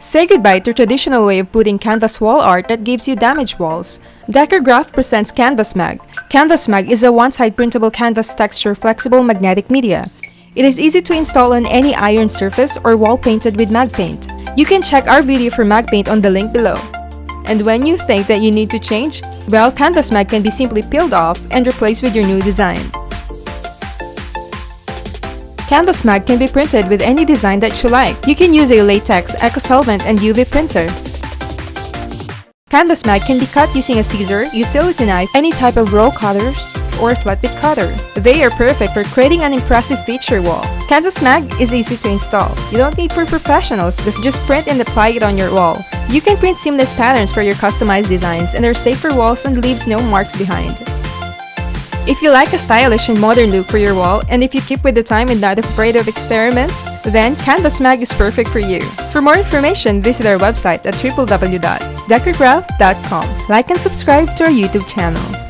Say goodbye to traditional way of putting canvas wall art that gives you damaged walls. Decorgraff presents CanvasMag. CanvasMag is a one-side printable canvas texture flexible magnetic media. It is easy to install on any iron surface or wall painted with mag paint. You can check our video for mag paint on the link below. And when you think that you need to change, well, CanvasMag can be simply peeled off and replaced with your new design. CanvasMag can be printed with any design that you like. You can use a latex, eco-solvent, and UV printer. CanvasMag can be cut using a scissor, utility knife, any type of roll cutters, or flatbed cutter. They are perfect for creating an impressive feature wall. CanvasMag is easy to install. You don't need for professionals, just print and apply it on your wall. You can print seamless patterns for your customized designs, and they're safe for walls and leaves no marks behind. If you like a stylish and modern look for your wall, and if you keep with the time and not afraid of experiments, then CanvasMag is perfect for you. For more information, visit our website at www.decorgraff.com. Like and subscribe to our YouTube channel.